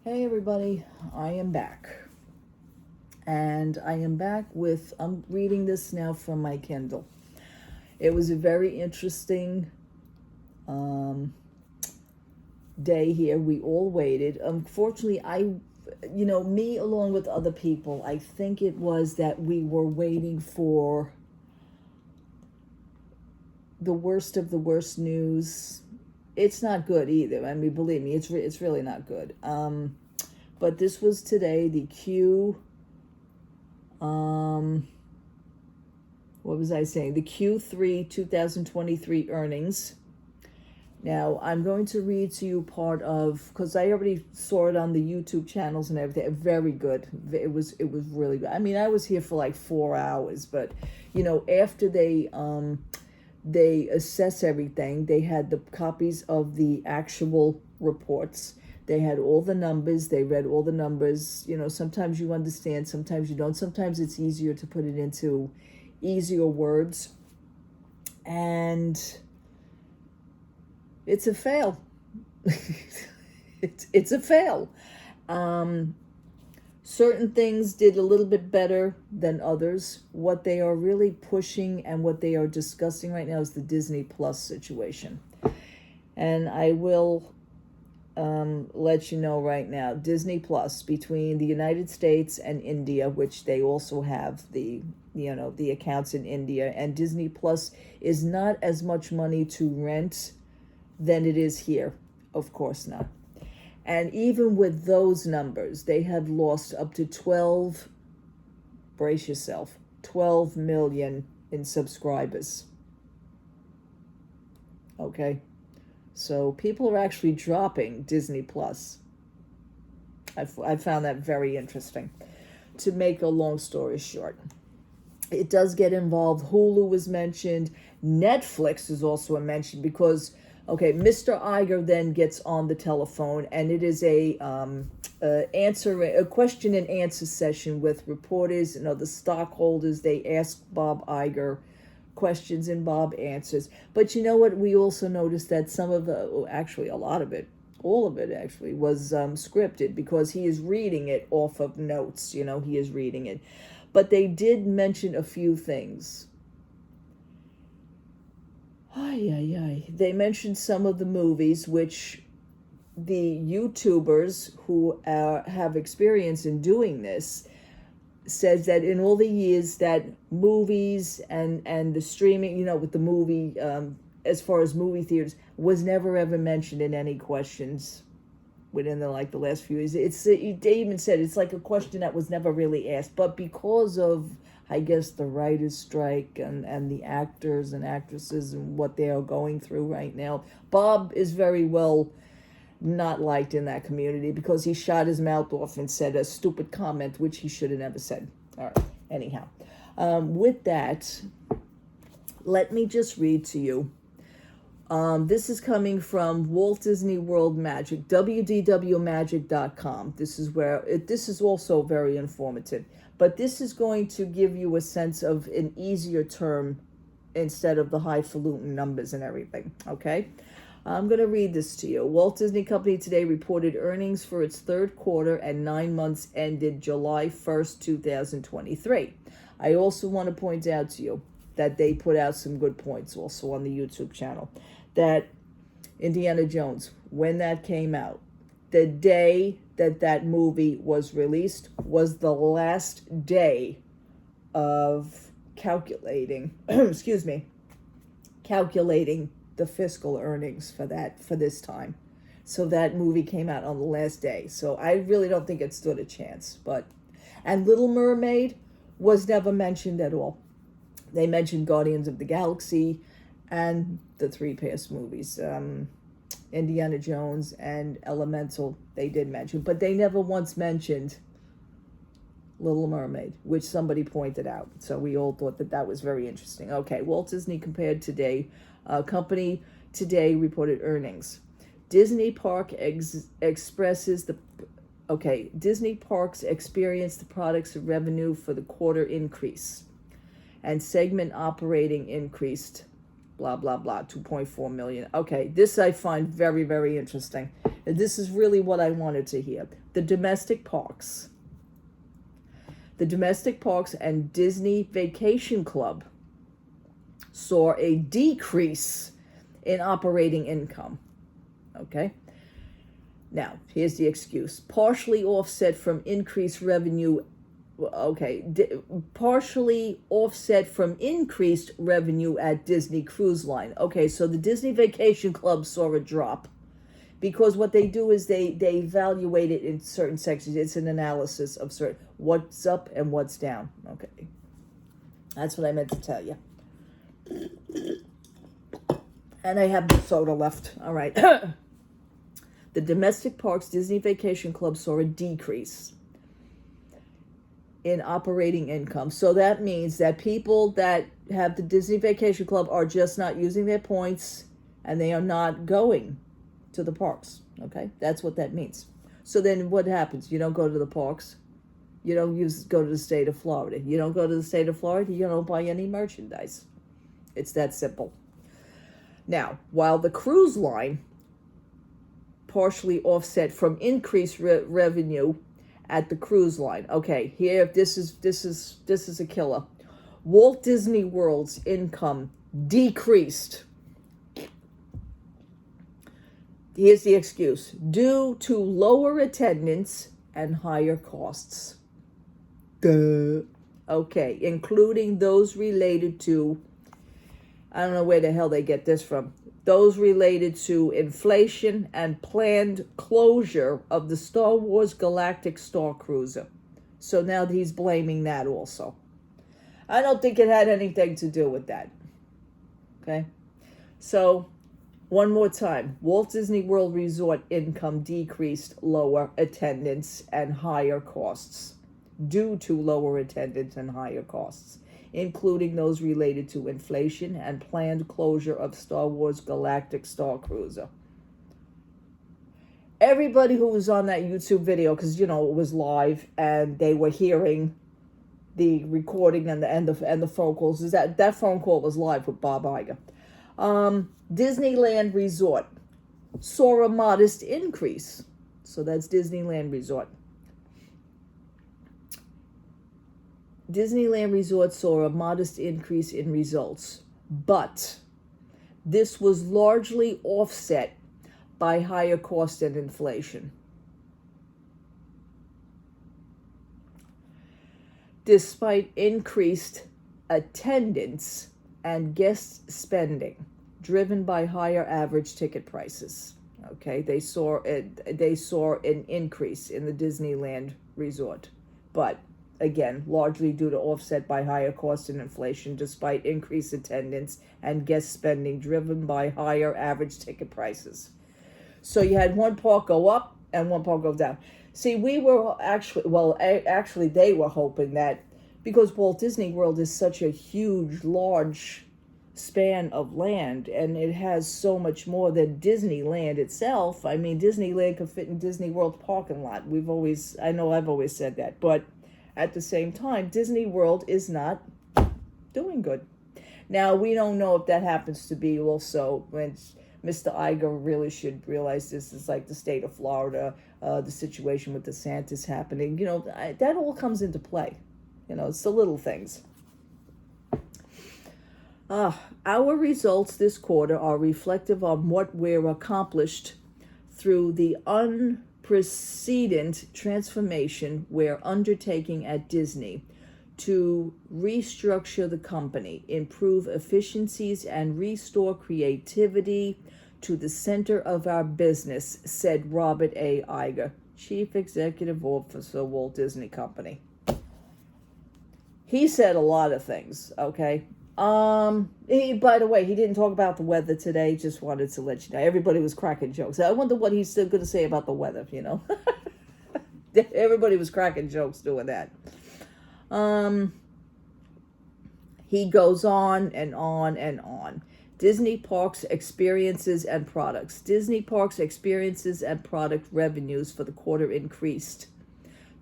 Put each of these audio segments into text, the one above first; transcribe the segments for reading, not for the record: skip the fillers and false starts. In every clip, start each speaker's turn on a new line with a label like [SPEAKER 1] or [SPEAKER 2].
[SPEAKER 1] Hey everybody, I am back. And I am back with, I'm reading this now from my Kindle. It was a very interesting um, day here. We all waited. Unfortunately, me along with other people, I think it was that we were waiting for the worst of the worst news. It's not good either. I mean, believe me, it's really not good. But this was today, the um, what was I saying? The Q3 2023 earnings. Now, I'm going to read to you part of, because I already saw it on the YouTube channels and everything. Very good. It was really good. I mean, I was here for like 4 hours, but after they assess everything, they had the copies of the actual reports. They had all the numbers. They read all the numbers. Sometimes you understand, sometimes you don't. Sometimes it's easier to put it into easier words. And it's a fail. it's a fail. Certain things did a little bit better than others. What they are really pushing and what they are discussing right now is the Disney Plus situation. And I will let you know right now, Disney Plus, between the United States and India, which they also have the accounts in India, and Disney Plus is not as much money to rent than it is here. Of course not. And even with those numbers, they had lost up to 12, brace yourself, 12 million in subscribers. Okay? So people are actually dropping Disney Plus. I found that very interesting. To make a long story short, it does get involved. Hulu was mentioned. Netflix is also mentioned because, okay, Mr. Iger then gets on the telephone, and it is a question and answer session with reporters and other stockholders. They ask Bob Iger questions and Bob answers. But you know what? We also noticed that actually a lot of it, all of it actually, was scripted because he is reading it off of notes. He is reading it. But they did mention a few things. They mentioned some of the movies, which the YouTubers who have experience in doing this says that in all the years that movies and the streaming, with the movie, as far as movie theaters, was never ever mentioned in any questions within the last few years. They even said it's like a question that was never really asked, but because of, I guess, the writers' strike and the actors and actresses and what they are going through right now, Bob is very well not liked in that community because he shot his mouth off and said a stupid comment, which he should have never said. All right, anyhow. With that, let me just read to you. This is coming from Walt Disney World Magic, wdwmagic.com. This is also very informative, but this is going to give you a sense of an easier term instead of the highfalutin numbers and everything, okay? I'm going to read this to you. Walt Disney Company today reported earnings for its third quarter and 9 months ended July 1st, 2023. I also want to point out to you that they put out some good points also on the YouTube channel. That Indiana Jones, when that came out, the day that movie was released was the last day of calculating, calculating the fiscal earnings for this time. So that movie came out on the last day. So I really don't think it stood a chance. And Little Mermaid was never mentioned at all. They mentioned Guardians of the Galaxy and the three past movies, Indiana Jones and Elemental, they did mention, but they never once mentioned Little Mermaid, which somebody pointed out. So we all thought that was very interesting. Okay, Walt Disney compared today, company today reported earnings. Disney Parks experienced the products of revenue for the quarter increase, and segment operating increased, blah, blah, blah, 2.4 million. Okay, this I find very, very interesting. This is really what I wanted to hear. The domestic parks. The domestic parks and Disney Vacation Club saw a decrease in operating income. Okay? Now, here's the excuse. Partially offset from increased revenue. Partially offset from increased revenue at Disney Cruise Line. Okay, so the Disney Vacation Club saw a drop because what they do is they evaluate it in certain sections. It's an analysis of certain what's up and what's down. Okay, that's what I meant to tell you. And I have the soda left. All right. The domestic parks Disney Vacation Club saw a decrease in operating income. So that means that people that have the Disney Vacation Club are just not using their points and they are not going to the parks. Okay, that's what that means. So then what happens? You don't go to the parks. You don't go to the state of Florida. You don't go to the state of Florida. You don't buy any merchandise. It's that simple. Now, while the cruise line partially offset from increased revenue at the cruise line. Okay, here this is a killer. Walt Disney World's income decreased. Here's the excuse. Due to lower attendance and higher costs. Duh. Okay, including those related to, I don't know where the hell they get this from. Those related to inflation and planned closure of the Star Wars Galactic Star Cruiser. So now he's blaming that also. I don't think it had anything to do with that. Okay? So, one more time. Walt Disney World Resort income decreased, lower attendance and higher costs. Due to lower attendance and higher costs, including those related to inflation and planned closure of Star Wars Galactic Star Cruiser. Everybody who was on that YouTube video, because, it was live and they were hearing the recording and the phone calls, is that phone call was live with Bob Iger. Disneyland Resort saw a modest increase. So that's Disneyland Resort. Disneyland Resort saw a modest increase in results, but this was largely offset by higher cost and inflation. Despite increased attendance and guest spending driven by higher average ticket prices. Okay, they saw an increase in the Disneyland Resort, but again, largely due to offset by higher cost and inflation, despite increased attendance and guest spending driven by higher average ticket prices. So you had one park go up and one park go down. See, we were actually they were hoping that because Walt Disney World is such a huge, large span of land, and it has so much more than Disneyland itself. I mean, Disneyland could fit in Disney World parking lot. I've always said that, but at the same time, Disney World is not doing good. Now, we don't know if that happens to be also when Mr. Iger really should realize this is like the state of Florida, the situation with DeSantis happening. That all comes into play. It's the little things. Our results this quarter are reflective of what we're accomplished through the unprecedented transformation we're undertaking at Disney to restructure the company, improve efficiencies, and restore creativity to the center of our business, said Robert A. Iger, Chief Executive Officer, Walt Disney Company. He said a lot of things, okay? By the way, he didn't talk about the weather today. Just wanted to let you know. Everybody was cracking jokes. I wonder what he's still going to say about the weather, Everybody was cracking jokes doing that. He goes on and on and on. Disney Parks Experiences and Products. Disney Parks Experiences and Product revenues for the quarter increased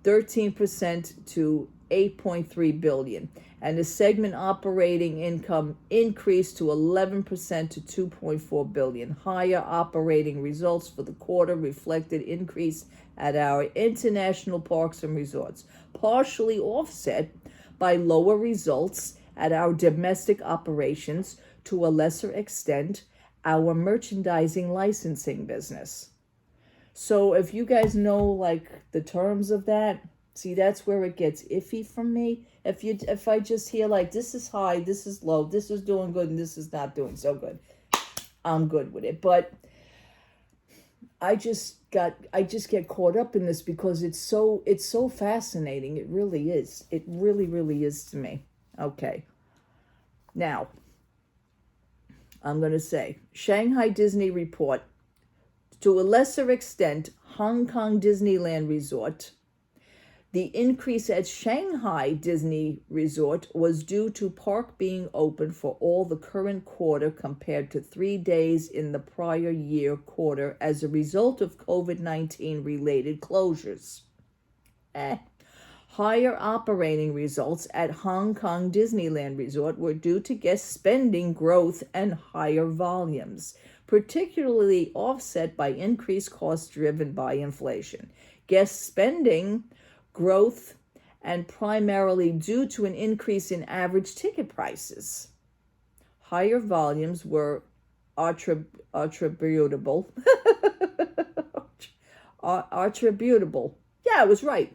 [SPEAKER 1] 13% to 8.3 billion, and the segment operating income increased to 11% to 2.4 billion. Higher operating results for the quarter reflected increase at our international parks and resorts, partially offset by lower results at our domestic operations, to a lesser extent our merchandising licensing business. So if you guys know like the terms of that, see, that's where it gets iffy for me. If I just hear like this is high, this is low, this is doing good, and this is not doing so good, I'm good with it. But I just get caught up in this because it's so fascinating. It really is. It really, really is to me. Okay. Now, I'm going to say Shanghai Disney report, to a lesser extent, Hong Kong Disneyland Resort. The increase at Shanghai Disney Resort was due to park being open for all the current quarter compared to 3 days in the prior year quarter as a result of COVID-19 related closures. Higher operating results at Hong Kong Disneyland Resort were due to guest spending growth and higher volumes, particularly offset by increased costs driven by inflation. Guest spending growth and primarily due to an increase in average ticket prices. Higher volumes were attributable. Yeah, I was right.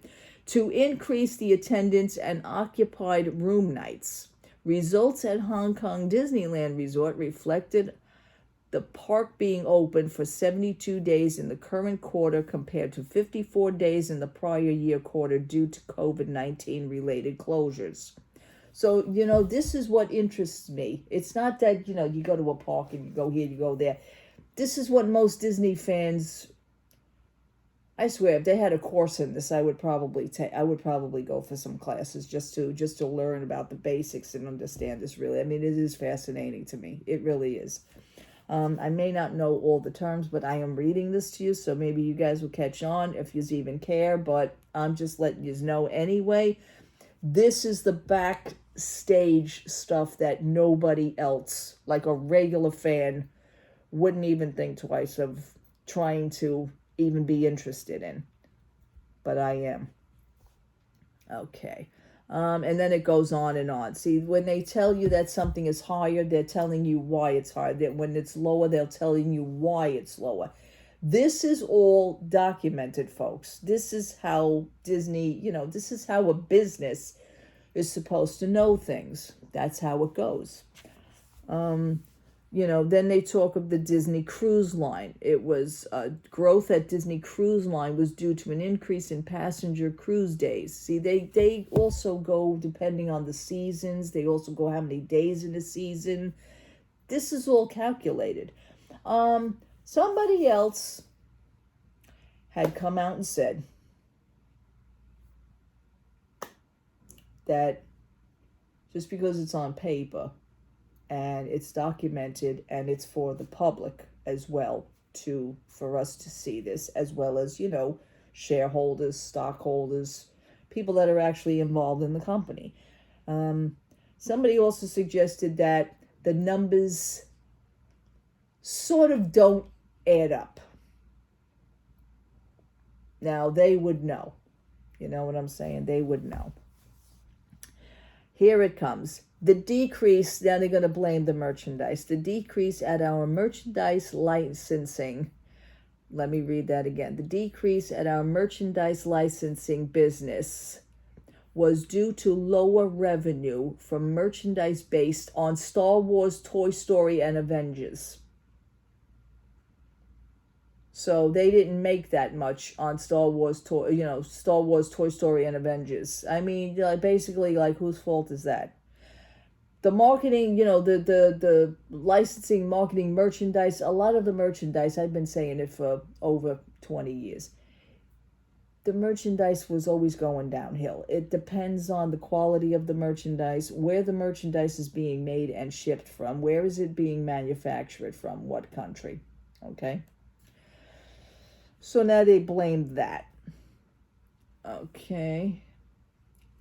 [SPEAKER 1] To increase the attendance and occupied room nights. Results at Hong Kong Disneyland Resort reflected the park being open for 72 days in the current quarter compared to 54 days in the prior year quarter due to COVID-19 related closures. So, this is what interests me. It's not that, you go to a park and you go here, you go there. This is what most Disney fans, I swear, if they had a course in this, I would probably go for some classes just to learn about the basics and understand this really. I mean, it is fascinating to me. It really is. I may not know all the terms, but I am reading this to you, so maybe you guys will catch on if you even care, but I'm just letting you know anyway. This is the backstage stuff that nobody else, like a regular fan, wouldn't even think twice of trying to even be interested in. But I am. Okay. And then it goes on and on. See, when they tell you that something is higher, they're telling you why it's higher. That when it's lower, they're telling you why it's lower. This is all documented, folks. This is how Disney, this is how a business is supposed to know things. That's how it goes. Then they talk of the Disney Cruise Line. It was growth at Disney Cruise Line was due to an increase in passenger cruise days. See, they also go depending on the seasons. They also go how many days in a season. This is all calculated. Somebody else had come out and said that just because it's on paper and it's documented and it's for the public as well for us to see this, as well as, shareholders, stockholders, people that are actually involved in the company. Somebody also suggested that the numbers sort of don't add up. Now, they would know. You know what I'm saying? They would know. Here it comes. The decrease, now they're going to blame the merchandise. The decrease at our merchandise licensing, let me read that again. The decrease at our merchandise licensing business was due to lower revenue from merchandise based on Star Wars, Toy Story, and Avengers. So they didn't make that much on Star Wars, Toy Story, and Avengers. I mean, basically, whose fault is that? The marketing, the licensing, marketing, merchandise, a lot of the merchandise, I've been saying it for over 20 years. The merchandise was always going downhill. It depends on the quality of the merchandise, where the merchandise is being made and shipped from, where is it being manufactured from, what country, okay? So now they blame that. Okay.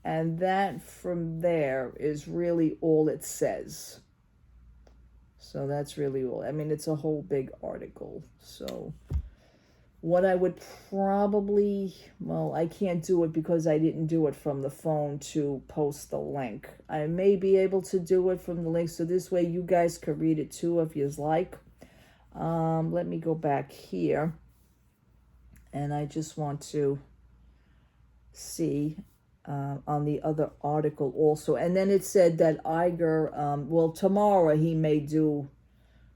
[SPEAKER 1] And that from there is really all it says. So that's really all. I mean, it's a whole big article. So what I would probably, well, I can't do it because I didn't do it from the phone to post the link. I may be able to do it from the link, so this way you guys could read it too if you'd like. Let me go back here. And I just want to see on the other article also. And then it said that Iger, well, tomorrow he may do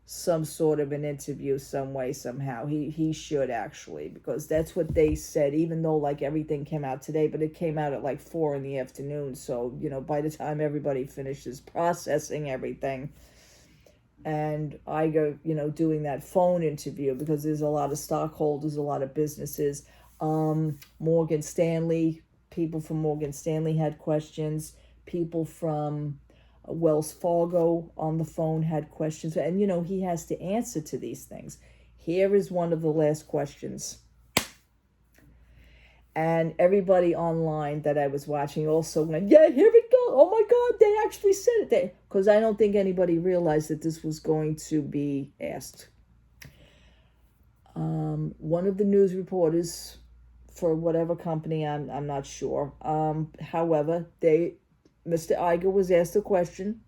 [SPEAKER 1] some sort of an interview some way, somehow. He should actually, because that's what they said, even though like everything came out today, but it came out at like 4 in the afternoon. So, you know, by the time everybody finishes processing everything, and Iger, you know, doing that phone interview, because there's a lot of stockholders, a lot of businesses. Morgan Stanley, people from Morgan Stanley had questions. People from Wells Fargo on the phone had questions. And, you know, he has to answer to these things. Here is one of the last questions. And everybody online that I was watching also went, yeah, here it goes. Oh my God, they actually said it there. Because I don't think anybody realized that this was going to be asked. One of the news reporters for whatever company, I'm not sure. However, Mr. Iger was asked a question.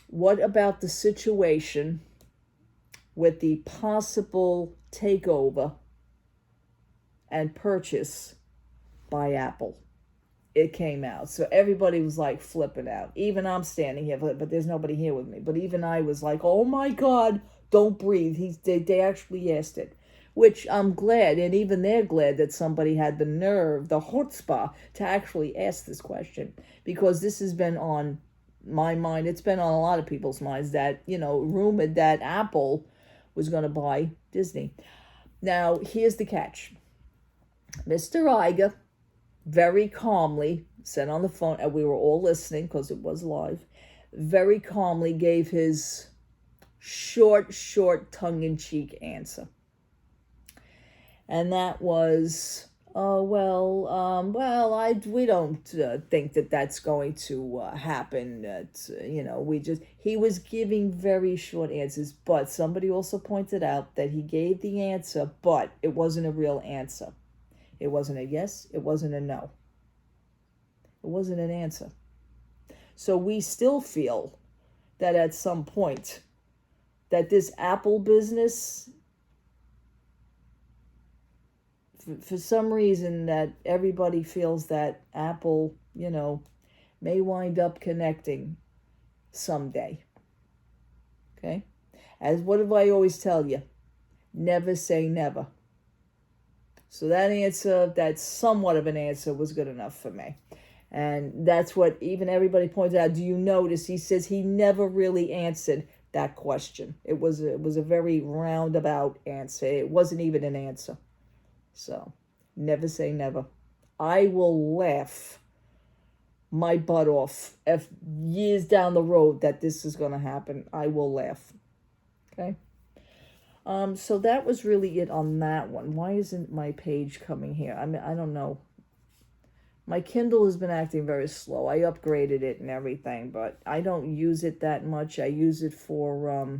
[SPEAKER 1] What about the situation with the possible takeover and purchase by Apple? It came out. So everybody was like flipping out. Even I'm standing here, but there's nobody here with me. But even I was like, oh my God, don't breathe. They actually asked it, which I'm glad. And even they're glad that somebody had the nerve, the chutzpah, to actually ask this question. Because this has been on my mind. It's been on a lot of people's minds that, you know, rumored that Apple was going to buy Disney. Now, here's the catch. Mr. Iger very calmly said on the phone, and we were all listening because it was live, very calmly gave his short, tongue-in-cheek answer. And that was, we don't think that that's going to happen. He was giving very short answers, but somebody also pointed out that he gave the answer, but it wasn't a real answer. It wasn't a yes, it wasn't a no. It wasn't an answer. So we still feel that at some point that this Apple business, for some reason, that everybody feels that Apple, you know, may wind up connecting someday. Okay? As what do I always tell you? Never say never. So that answer, that's somewhat of an answer, was good enough for me. And that's what even everybody pointed out. Do you notice? He says he never really answered that question. It was a very roundabout answer. It wasn't even an answer. So, never say never. I will laugh my butt off if years down the road that this is going to happen. I will laugh. Okay? So that was really it on that one. Why isn't my page coming here? I mean, I don't know. My Kindle has been acting very slow. I upgraded it and everything, but I don't use it that much. I use it for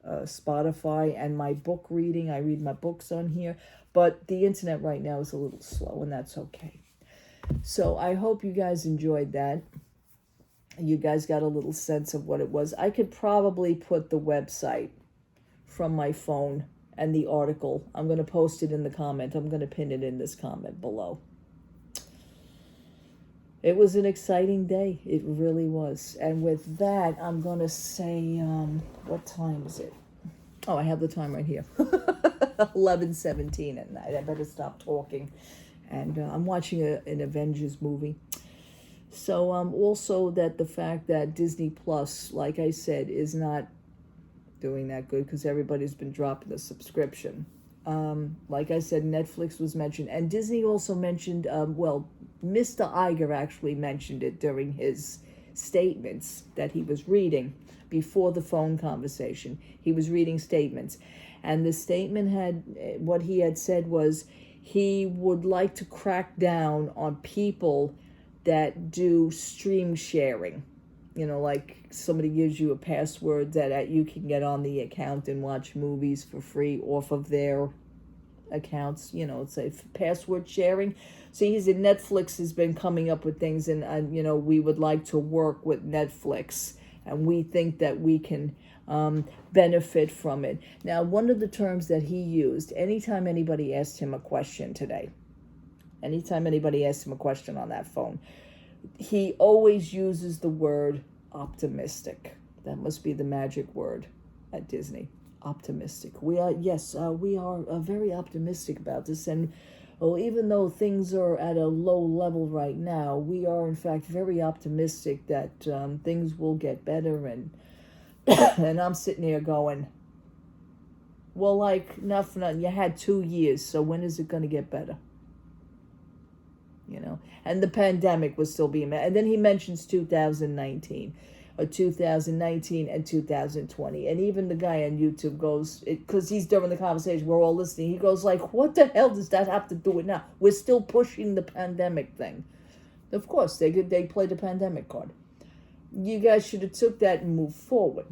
[SPEAKER 1] Spotify and my book reading. I read my books on here, but the internet right now is a little slow, and that's okay. So I hope you guys enjoyed that. You guys got a little sense of what it was. I could probably put the website from my phone and the article. I'm going to post it in the comment. I'm going to pin it in this comment below. It was an exciting day. It really was. And with that, I'm going to say, what time is it? Oh, I have the time right here. 11:17 at night. I better stop talking. And I'm watching an Avengers movie. So also that the fact that Disney Plus, like I said, is not doing that good because everybody's been dropping the subscription. Like I said, Netflix was mentioned, and Disney also mentioned, Mr. Iger actually mentioned it during his statements that he was reading before the phone conversation. He was reading statements, and the statement what he had said was he would like to crack down on people that do stream sharing. You know, like somebody gives you a password that you can get on the account and watch movies for free off of their accounts. You know, it's a password sharing. So he said Netflix has been coming up with things, and you know, we would like to work with Netflix, and we think that we can benefit from it. Now, one of the terms that he used, anytime anybody asked him a question today, anytime anybody asked him a question on that phone, he always uses the word optimistic. That must be the magic word at Disney. Optimistic. We are, yes, we are very optimistic about this. And even though things are at a low level right now, we are in fact very optimistic that things will get better. And and I'm sitting here going, well, like, nothing. You had 2 years, so when is it going to get better? You know, and the pandemic was still being, and then he mentions 2019 and 2020, and even the guy on YouTube goes, because he's during the conversation, we're all listening, he goes like, what the hell does that have to do with now? We're still pushing the pandemic thing. Of course, they play the pandemic card. You guys should have took that and moved forward.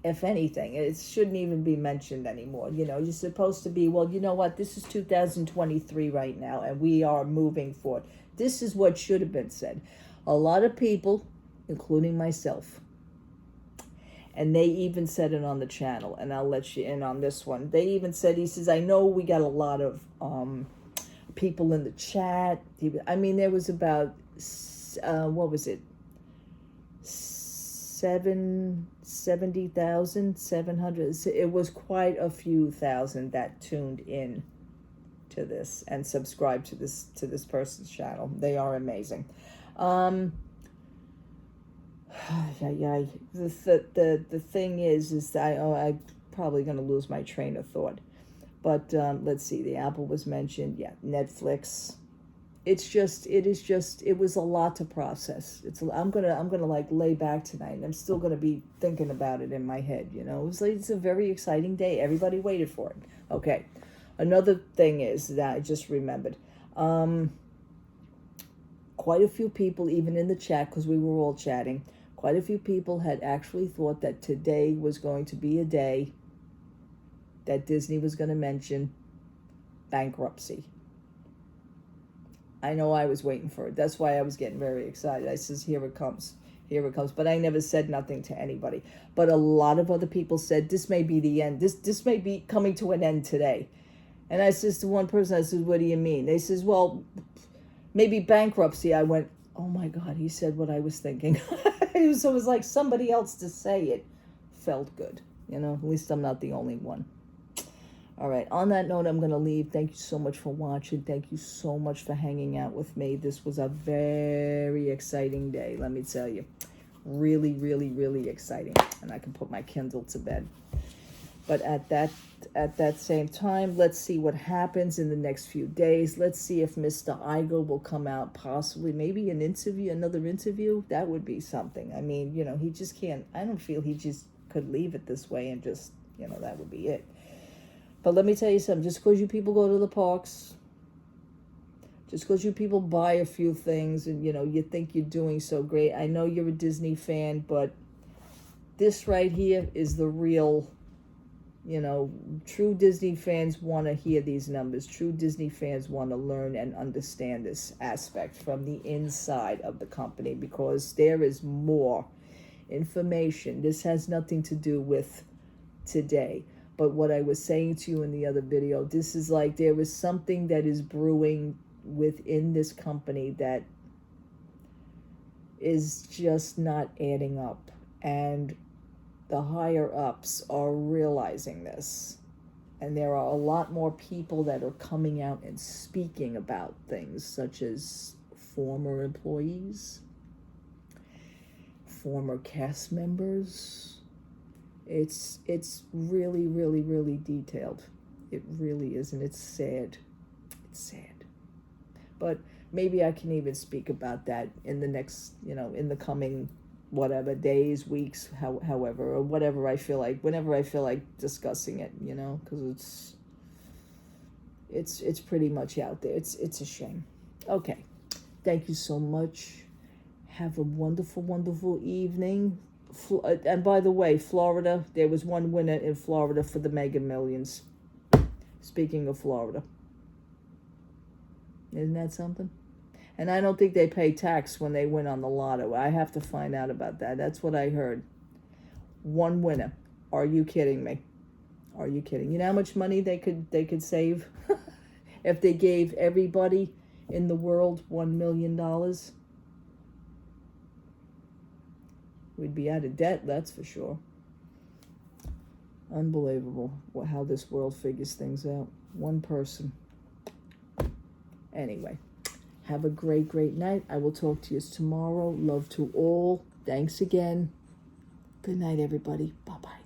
[SPEAKER 1] If anything, it shouldn't even be mentioned anymore. You know, you're supposed to be, well, you know what, this is 2023 right now, and we are moving forward. This is what should have been said. A lot of people, including myself, and they even said it on the channel, and I'll let you in on this one. They even said, he says, I know we got a lot of people in the chat. I mean, there was about, what was it? 70,700. It was quite a few thousand that tuned in to this and subscribed to this person's channel. They are amazing. The thing is that I'm probably going to lose my train of thought. But let's see. The Apple was mentioned. Yeah, Netflix. It was a lot to process. I'm gonna like lay back tonight, and I'm still gonna be thinking about it in my head. You know, it's a very exciting day. Everybody waited for it. Okay, another thing is that I just remembered. Quite a few people, even in the chat, because we were all chatting, quite a few people had actually thought that today was going to be a day that Disney was going to mention bankruptcy. I know I was waiting for it. That's why I was getting very excited. I says, here it comes. Here it comes. But I never said nothing to anybody. But a lot of other people said, this may be the end. This may be coming to an end today. And I says to one person, I says, what do you mean? They says, well, maybe bankruptcy. I went, oh my God, he said what I was thinking. It was like somebody else to say it felt good. You know, at least I'm not the only one. All right, on that note, I'm going to leave. Thank you so much for watching. Thank you so much for hanging out with me. This was a very exciting day, let me tell you. Really, really, really exciting. And I can put my Kindle to bed. But at that same time, let's see what happens in the next few days. Let's see if Mr. Iger will come out, possibly, maybe another interview. That would be something. I mean, you know, he just can't, I don't feel he just could leave it this way and just, you know, that would be it. But let me tell you something, just because you people go to the parks, just because you people buy a few things and, you know, you think you're doing so great. I know you're a Disney fan, but this right here is the real, you know, true Disney fans want to hear these numbers. True Disney fans want to learn and understand this aspect from the inside of the company, because there is more information. This has nothing to do with today. But what I was saying to you in the other video, this is like there is something that is brewing within this company that is just not adding up. And the higher ups are realizing this. And there are a lot more people that are coming out and speaking about things such as former employees, former cast members. It's really, really, really detailed. It really is, and it's sad. It's sad. But maybe I can even speak about that in the next, you know, in the coming, whatever, days, weeks, however, or whatever I feel like, whenever I feel like discussing it, you know, because It's pretty much out there. It's a shame. Okay. Thank you so much. Have a wonderful, wonderful evening. And by the way, Florida, there was one winner in Florida for the Mega Millions. Speaking of Florida. Isn't that something? And I don't think they pay tax when they win on the lotto. I have to find out about that. That's what I heard. One winner. Are you kidding me? Are you kidding? You know how much money they could save if they gave everybody in the world $1 million? We'd be out of debt, that's for sure. Unbelievable how this world figures things out. One person. Anyway, have a great, great night. I will talk to you tomorrow. Love to all. Thanks again. Good night, everybody. Bye-bye.